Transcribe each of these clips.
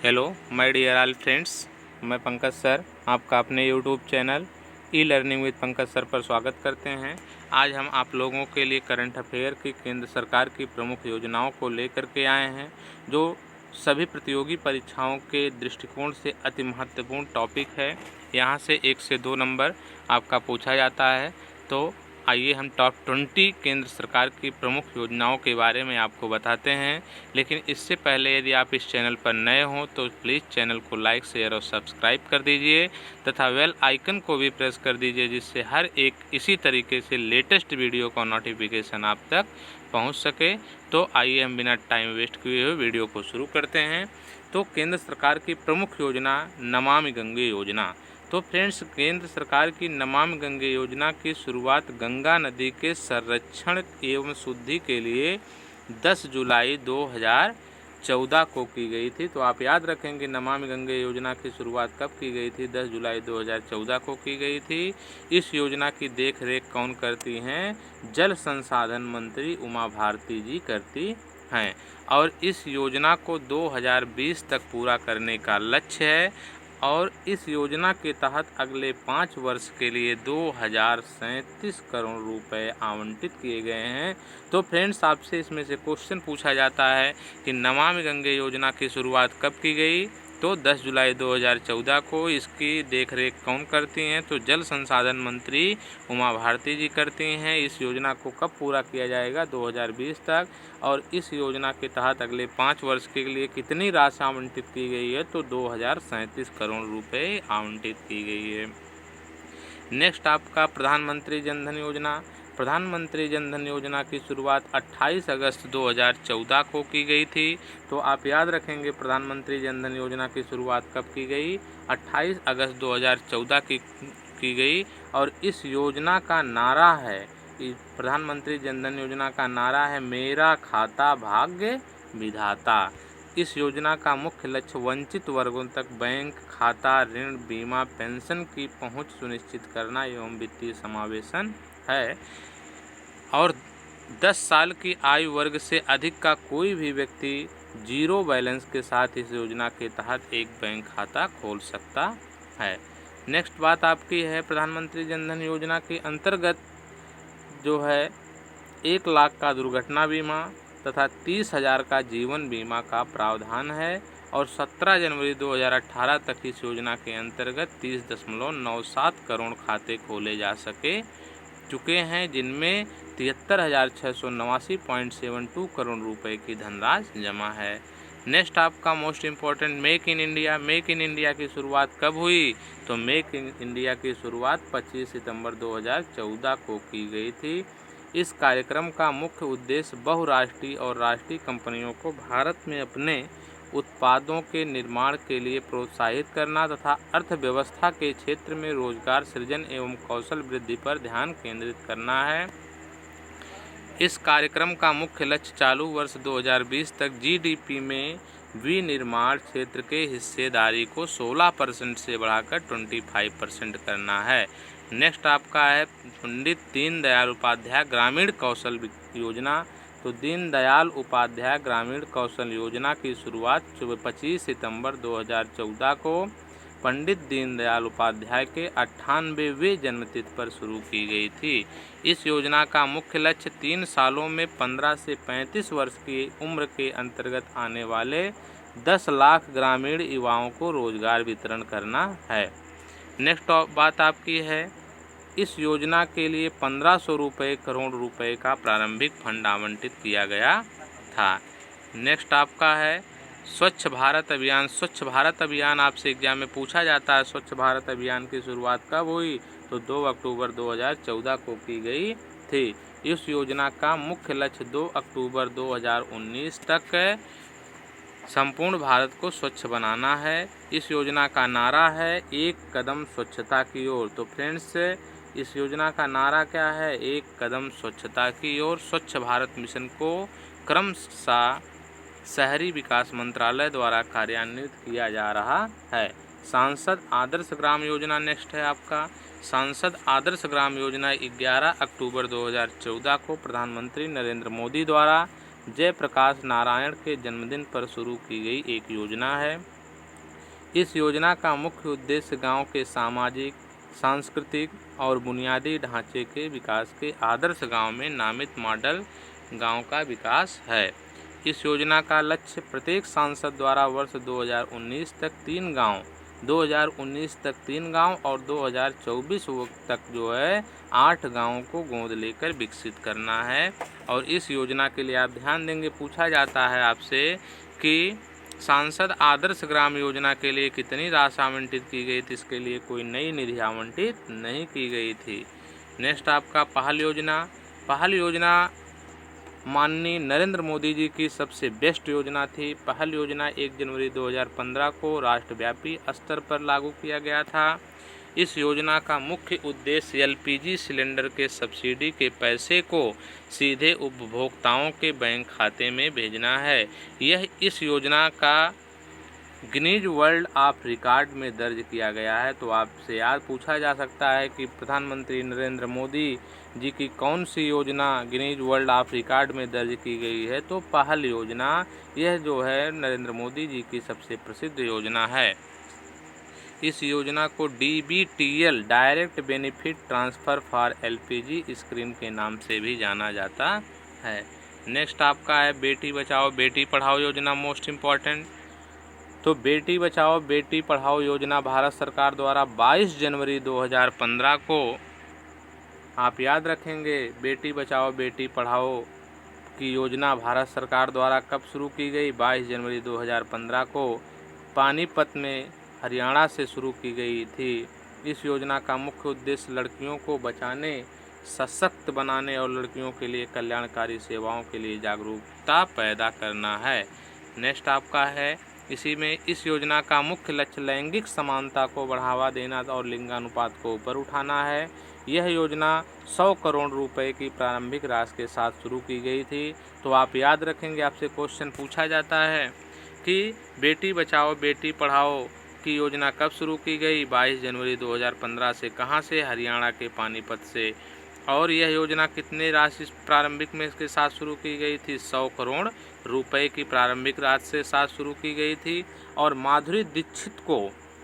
Hello my dear all friends, मैं Pankaj sir आपका अपने YouTube channel e learning with Pankaj sir पर स्वागत करते हैं। आज हम आप लोगों के लिए करंट अफेयर की केंद्र सरकार की प्रमुख योजनाओं को लेकर के आए हैं, जो सभी प्रतियोगी परीक्षाओं के दृष्टिकोण से अति महत्वपूर्ण टॉपिक है। यहाँ से 1 से 2 नंबर आपका पूछा जाता है। तो आइए हम टॉप 20 केंद्र सरकार की प्रमुख योजनाओं के बारे में आपको बताते हैं। लेकिन इससे पहले यदि आप इस चैनल पर नए हों तो प्लीज़ चैनल को लाइक, शेयर और सब्सक्राइब कर दीजिए तथा बेल आइकन को भी प्रेस कर दीजिए, जिससे हर एक इसी तरीके से लेटेस्ट वीडियो का नोटिफिकेशन आप तक पहुंच सके। तो आइए हम बिना टाइम वेस्ट किए हुए वीडियो को शुरू करते हैं। तो केंद्र सरकार की प्रमुख योजना नमामि गंगे योजना। तो फ्रेंड्स, केंद्र सरकार की नमामि गंगे योजना की शुरुआत गंगा नदी के संरक्षण एवं शुद्धि के लिए 10 जुलाई 2014 को की गई थी। तो आप याद रखेंगे नमामि गंगे योजना की शुरुआत कब की गई थी? 10 जुलाई 2014 को की गई थी। इस योजना की देखरेख कौन करती हैं? जल संसाधन मंत्री उमा भारती जी करती हैं। और इस योजना को 2020 तक पूरा करने का लक्ष्य है। और इस योजना के तहत अगले 5 वर्ष के लिए 2037 करोड़ रुपए आवंटित किए गए हैं। तो फ्रेंड्स, आपसे इसमें से क्वेश्चन पूछा जाता है कि नमामि गंगे योजना की शुरुआत कब की गई? तो 10 जुलाई 2014 को। इसकी देखरेख कौन करती हैं? तो जल संसाधन मंत्री उमा भारती जी करती हैं। इस योजना को कब पूरा किया जाएगा? 2020 तक। और इस योजना के तहत अगले 5 वर्ष के लिए कितनी राशि आवंटित की गई है? तो 2037 करोड़ रुपए आवंटित की गई है। नेक्स्ट आपका प्रधानमंत्री जन धन योजना। प्रधानमंत्री जन धन योजना की शुरुआत 28 अगस्त 2014 को की गई थी। तो आप याद रखेंगे प्रधानमंत्री जन धन योजना की शुरुआत कब की गई? 28 अगस्त 2014 की गई। और इस योजना का नारा है, प्रधानमंत्री जन धन योजना का नारा है, मेरा खाता भाग्य विधाता। इस योजना का मुख्य लक्ष्य वंचित वर्गों तक बैंक खाता, ऋण, बीमा, पेंशन की पहुंच सुनिश्चित करना एवं वित्तीय समावेशन है। और 10 साल की आयु वर्ग से अधिक का कोई भी व्यक्ति जीरो बैलेंस के साथ इस योजना के तहत एक बैंक खाता खोल सकता है। नेक्स्ट बात आपकी है, प्रधानमंत्री जन धन योजना के अंतर्गत जो है 1 लाख का दुर्घटना बीमा तथा 30,000 का जीवन बीमा का प्रावधान है। और 17 जनवरी 2018 तक इस योजना के अंतर्गत 30.97 करोड़ खाते खोले जा चुके हैं, जिनमें 73,689.72 करोड़ रुपए की धनराशि जमा है। नेक्स्ट आपका most important make in India. Make in India की शुरुआत कब हुई? तो मेक इन इंडिया की शुरुआत 25 सितंबर 2014 को की गई थी। इस कार्यक्रम का मुख्य उद्देश्य बहुराष्ट्रीय और राष्ट्रीय कंपनियों को भारत में अपने उत्पादों के निर्माण के लिए प्रोत्साहित करना तथा अर्थव्यवस्था के क्षेत्र में रोजगार सृजन एवं कौशल वृद्धि पर ध्यान केंद्रित करना है। इस कार्यक्रम का मुख्य लक्ष्य चालू वर्ष 2020 तक जीडीपी में विनिर्माण क्षेत्र के हिस्सेदारी को 16% से बढ़ाकर 25% करना है। नेक्स्ट आपका है पंडित दीनदयाल उपाध्याय ग्रामीण कौशल योजना। तो दीनदयाल उपाध्याय ग्रामीण कौशल योजना की शुरुआत 25 सितंबर 2014 को पंडित दीनदयाल उपाध्याय के 98वें जन्मतिथि पर शुरू की गई थी। इस योजना का मुख्य लक्ष्य 3 सालों में 15 से 35 वर्ष की उम्र के अंतर्गत आने वाले 10 लाख ग्रामीण युवाओं को रोजगार वितरण करना है। नेक्स्ट बात आपकी है, इस योजना के लिए 1500 करोड़ रुपए का प्रारंभिक फंड आवंटित किया गया था। नेक्स्ट आपका है स्वच्छ भारत अभियान। स्वच्छ भारत अभियान आपसे एग्जाम में पूछा जाता है। स्वच्छ भारत अभियान की शुरुआत कब हुई? तो 2 अक्टूबर 2014 को की गई थी। इस योजना का मुख्य लक्ष्य 2 अक्टूबर 2019 तक संपूर्ण भारत को स्वच्छ बनाना है। इस योजना का नारा है, एक कदम स्वच्छता की ओर। तो फ्रेंड्स, इस योजना का नारा क्या है? एक कदम स्वच्छता की ओर। स्वच्छ भारत मिशन को क्रमशः शहरी विकास मंत्रालय द्वारा कार्यान्वित किया जा रहा है। सांसद आदर्श ग्राम योजना नेक्स्ट है आपका। सांसद आदर्श ग्राम योजना 11 अक्टूबर 2014 को प्रधानमंत्री नरेंद्र मोदी द्वारा जयप्रकाश नारायण के जन्मदिन पर शुरू की गई एक योजना है। इस योजना का मुख्य उद्देश्य गांव के सामाजिक, सांस्कृतिक और बुनियादी ढांचे के विकास के आदर्श गांव में नामित मॉडल गांव का विकास है। इस योजना का लक्ष्य प्रत्येक सांसद द्वारा वर्ष 2019 तक 3 गांव, 2019 तक 3 गांव और 2024 तक जो है 8 गांवों को गोद लेकर विकसित करना है। और इस योजना के लिए आप ध्यान देंगे, पूछा जाता है आपसे कि सांसद आदर्श ग्राम योजना के लिए कितनी राशि आवंटित की गई थी। इसके लिए कोई नई निधि आवंटित नहीं की गई थी। नेक्स्ट आपका पहल योजना। पहल योजना माननीय नरेंद्र मोदी जी की सबसे बेस्ट योजना थी। पहल योजना 1 जनवरी 2015 को राष्ट्रव्यापी स्तर पर लागू किया गया था। इस योजना का मुख्य उद्देश्य एलपीजी सिलेंडर के सब्सिडी के पैसे को सीधे उपभोक्ताओं के बैंक खाते में भेजना है। यह इस योजना का गिनीज वर्ल्ड ऑफ रिकॉर्ड में दर्ज किया गया है। तो आपसे याद पूछा जा सकता है कि प्रधानमंत्री नरेंद्र मोदी जी की कौन सी योजना गिनीज वर्ल्ड ऑफ रिकॉर्ड में दर्ज की गई है। तो पहल योजना, यह जो है नरेंद्र मोदी जी की सबसे प्रसिद्ध योजना है। इस योजना को DBTL direct benefit transfer for LPG scheme के नाम से भी जाना जाता है। नेक्स्ट आपका है बेटी बचाओ बेटी पढ़ाओ योजना, मोस्ट इम्पॉर्टेंट। तो बेटी बचाओ बेटी पढ़ाओ योजना भारत सरकार द्वारा 22 जनवरी 2015 को, आप याद रखेंगे, बेटी बचाओ बेटी पढ़ाओ की योजना भारत सरकार द्वारा कब शुरू की गई? 22 जनवरी 2015 को पानीपत में हरियाणा से शुरू की गई थी। इस योजना का मुख्य उद्देश्य लड़कियों को बचाने, सशक्त बनाने और लड़कियों के लिए कल्याणकारी सेवाओं के लिए जागरूकता पैदा करना है। नेक्स्ट आपका है, इसी में इस योजना का मुख्य लक्ष्य लैंगिक समानता को बढ़ावा देना और लिंगानुपात को ऊपर उठाना है। यह योजना 100 करोड़ रुपए की प्रारंभिक राशि के साथ शुरू की गई थी। तो आप याद रखेंगे, आपसे क्वेश्चन पूछा जाता है कि बेटी बचाओ बेटी पढ़ाओ की योजना कब शुरू की गई? 22 जनवरी 2015 से। कहाँ से? हरियाणा के पानीपत से। और यह योजना कितने राशि प्रारंभिक में इसके साथ शुरू की गई थी? 100 करोड़ रुपए की प्रारंभिक राशि से साथ शुरू की गई थी। और माधुरी दीक्षित को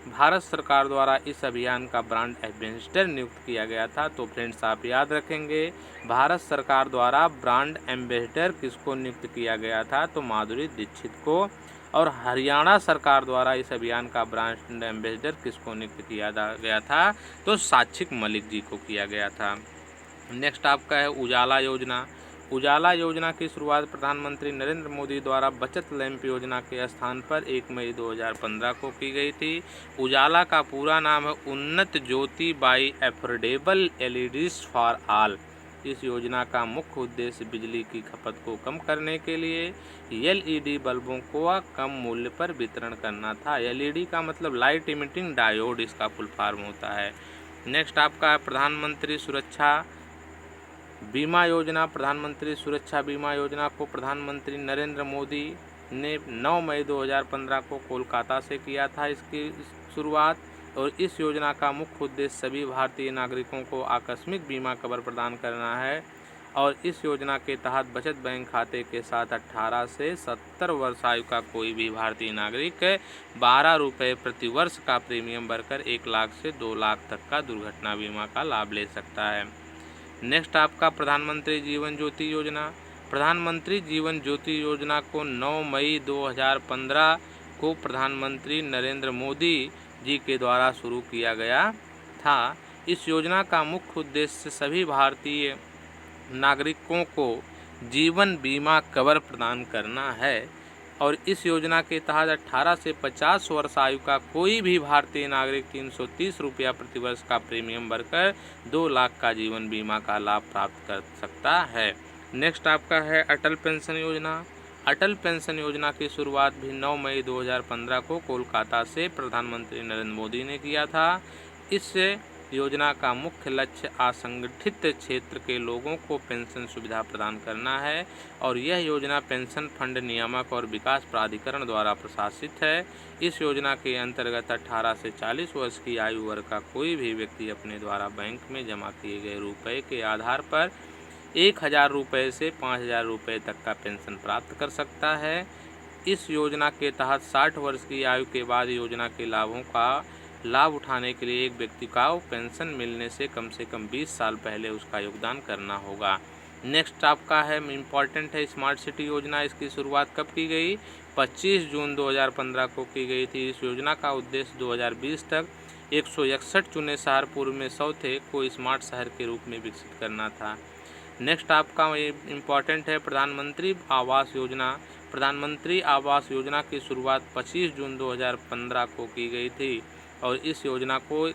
भारत सरकार द्वारा इस अभियान का ब्रांड एम्बेसडर नियुक्त किया गया था। तो फ्रेंड्स आप याद रखेंगे, भारत सरकार द्वारा ब्रांड एम्बेसडर किसको नियुक्त किया गया था? तो माधुरी दीक्षित को। और हरियाणा सरकार द्वारा इस अभियान का ब्रांड एम्बेसडर किसको नियुक्त किया गया था? तो साक्षिक मलिक जी को किया गया था। नेक्स्ट आपका है उजाला योजना। उजाला योजना की शुरुआत प्रधानमंत्री नरेंद्र मोदी द्वारा बचत लैंप योजना के स्थान पर 1 मई 2015 को की गई थी। उजाला का पूरा नाम है Unnat Jyoti by affordable LEDs for all. इस योजना का मुख्य उद्देश्य बिजली की खपत को कम करने के लिए एलईडी बल्बों को कम मूल्य पर वितरण करना था। एलईडी का मतलब लाइट इमिटिंग डायोड, इसका फुल फॉर्म होता है। नेक्स्ट आपका प्रधानमंत्री सुरक्षा बीमा योजना। प्रधानमंत्री सुरक्षा बीमा योजना को प्रधानमंत्री नरेंद्र मोदी ने 9 मई 2015 को कोलकाता से किया था इसकी शुरुआत। और इस योजना का मुख्य उद्देश्य सभी भारतीय नागरिकों को आकस्मिक बीमा कवर प्रदान करना है। और इस योजना के तहत बचत बैंक खाते के साथ 18 से 70 वर्ष आयु का कोई भी भारतीय नागरिक 12 रुपये प्रति वर्ष का प्रीमियम भरकर 1 लाख से 2 लाख तक का दुर्घटना बीमा का लाभ ले सकता है। नेक्स्ट आपका प्रधानमंत्री जीवन ज्योति योजना। प्रधानमंत्री जीवन ज्योति योजना को 9 मई 2015 को प्रधानमंत्री नरेंद्र मोदी जी के द्वारा शुरू किया गया था। इस योजना का मुख्य उद्देश्य सभी भारतीय नागरिकों को जीवन बीमा कवर प्रदान करना है। और इस योजना के तहत 18 से 50 वर्ष आयु का कोई भी भारतीय नागरिक 330 रुपया प्रति वर्ष का प्रीमियम भरकर 2 लाख का जीवन बीमा का लाभ प्राप्त कर सकता है। नेक्स्ट आपका है अटल पेंशन योजना। अटल पेंशन योजना की शुरुआत भी 9 मई 2015 को कोलकाता से प्रधानमंत्री नरेंद्र मोदी ने किया था। इस योजना का मुख्य लक्ष्य असंगठित क्षेत्र के लोगों को पेंशन सुविधा प्रदान करना है। और यह योजना पेंशन फंड नियामक और विकास प्राधिकरण द्वारा प्रशासित है। इस योजना के अंतर्गत 18 से 40 वर्ष की आयु वर्ग का कोई भी व्यक्ति अपने द्वारा बैंक में जमा किए गए रुपए के आधार पर 1000 रुपये से 5000 रुपये तक का पेंशन प्राप्त कर सकता है। इस योजना के तहत 60 वर्ष की आयु के बाद योजना के लाभों का लाभ उठाने के लिए एक व्यक्ति को पेंशन मिलने से कम 20 साल पहले उसका योगदान करना होगा। नेक्स्ट आपका है इम्पॉर्टेंट है स्मार्ट सिटी योजना। इसकी शुरुआत कब की गई? 25 जून 2015 को की गई थी। इस योजना का उद्देश्य 2020 तक 161 चुने शहर, पूर्व में 100 थे, को स्मार्ट शहर के रूप में विकसित करना था। नेक्स्ट आपका इम्पॉर्टेंट है प्रधानमंत्री आवास योजना। प्रधानमंत्री आवास योजना की शुरुआत 25 जून 2015 को की गई थी और इस योजना को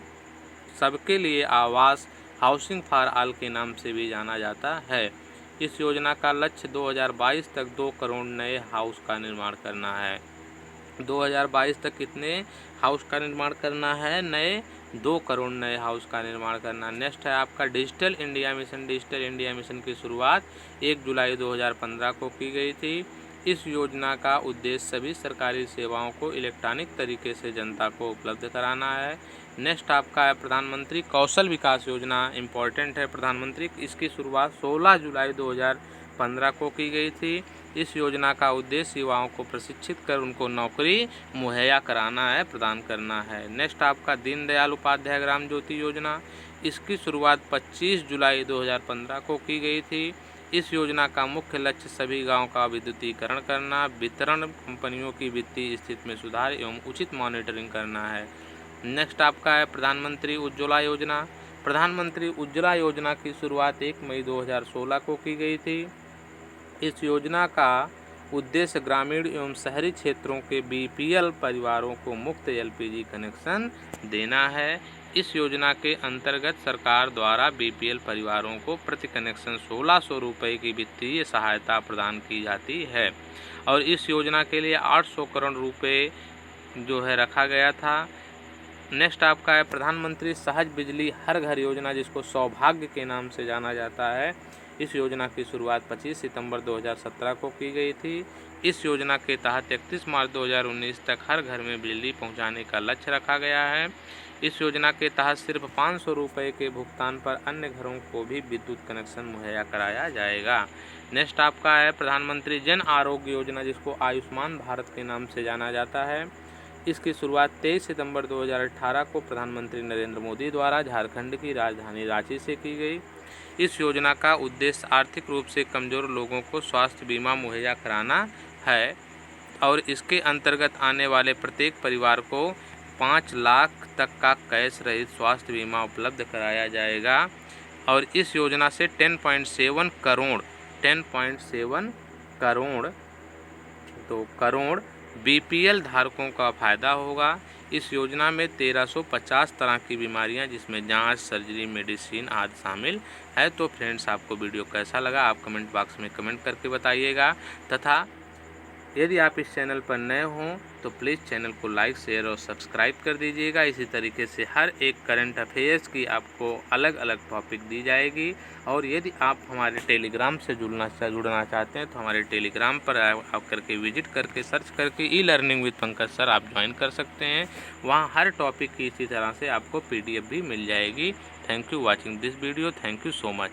सबके लिए आवास, हाउसिंग फॉर ऑल के नाम से भी जाना जाता है। इस योजना का लक्ष्य 2022 तक 2 करोड़ नए हाउस का निर्माण करना है। 2022 तक कितने हाउस का निर्माण करना है? नए 2 करोड़ नए हाउस का निर्माण करना। नेक्स्ट है आपका digital India mission. Digital India mission की शुरुआत 1 जुलाई 2015 को की गई थी। इस योजना का उद्देश्य सभी सरकारी सेवाओं को इलेक्ट्रॉनिक तरीके से जनता को उपलब्ध कराना है। नेक्स्ट आपका है प्रधानमंत्री कौशल विकास योजना। इम्पॉर्टेंट है प्रधानमंत्री, इसकी शुरुआत 16 जुलाई 2015 को की गई थी। इस योजना का उद्देश्य युवाओं को प्रशिक्षित कर उनको नौकरी मुहैया कराना है, प्रदान करना है। नेक्स्ट आपका दीनदयाल उपाध्याय ग्राम ज्योति योजना। इसकी शुरुआत 25 जुलाई 2015 को की गई थी। इस योजना का मुख्य लक्ष्य सभी गाँव का विद्युतीकरण करना, वितरण कंपनियों की वित्तीय स्थिति में सुधार एवं उचित मॉनिटरिंग करना है। नेक्स्ट आपका है प्रधानमंत्री उज्ज्वला योजना। प्रधानमंत्री उज्ज्वला योजना की शुरुआत 1 मई 2016 को की गई थी। इस योजना का उद्देश्य ग्रामीण एवं शहरी क्षेत्रों के बीपीएल परिवारों को मुफ्त एलपीजी कनेक्शन देना है। इस योजना के अंतर्गत सरकार द्वारा बीपीएल परिवारों को प्रति कनेक्शन 1600 रुपये की वित्तीय सहायता प्रदान की जाती है और इस योजना के लिए 800 करोड़ रुपये जो है रखा गया था। नेक्स्ट आपका है प्रधानमंत्री सहज बिजली हर घर योजना, जिसको सौभाग्य के नाम से जाना जाता है। इस योजना की शुरुआत 25 सितंबर 2017 को की गई थी। इस योजना के तहत 31 मार्च 2019 तक हर घर में बिजली पहुंचाने का लक्ष्य रखा गया है। इस योजना के तहत सिर्फ 500 रुपये के भुगतान पर अन्य घरों को भी विद्युत कनेक्शन मुहैया कराया जाएगा। नेक्स्ट आपका है प्रधानमंत्री जन आरोग्य योजना, जिसको आयुष्मान भारत के नाम से जाना जाता है। इसकी शुरुआत 23 सितंबर 2018 को प्रधानमंत्री नरेंद्र मोदी द्वारा झारखंड की राजधानी रांची से की गई। इस योजना का उद्देश्य आर्थिक रूप से कमज़ोर लोगों को स्वास्थ्य बीमा मुहैया कराना है और इसके अंतर्गत आने वाले प्रत्येक परिवार को 5 लाख तक का कैश रहित स्वास्थ्य बीमा उपलब्ध कराया जाएगा और इस योजना से 10.7 करोड़ बीपीएल धारकों का फ़ायदा होगा। इस योजना में 1350 तरह की बीमारियां, जिसमें जांच, सर्जरी, मेडिसिन आदि शामिल है। तो फ्रेंड्स, आपको वीडियो कैसा लगा आप कमेंट बॉक्स में कमेंट करके बताइएगा तथा यदि आप इस चैनल पर नए हों तो प्लीज़ चैनल को लाइक, शेयर और सब्सक्राइब कर दीजिएगा। इसी तरीके से हर एक करंट अफेयर्स की आपको अलग अलग टॉपिक दी जाएगी और यदि आप हमारे टेलीग्राम से जुड़ना चाहते हैं तो हमारे टेलीग्राम पर आप करके विजिट करके सर्च करके ई लर्निंग विद पंकज सर आप ज्वाइन कर सकते हैं। वहाँ हर टॉपिक की इसी तरह से आपको PDF भी मिल जाएगी। Thank you watching this video. Thank you so much.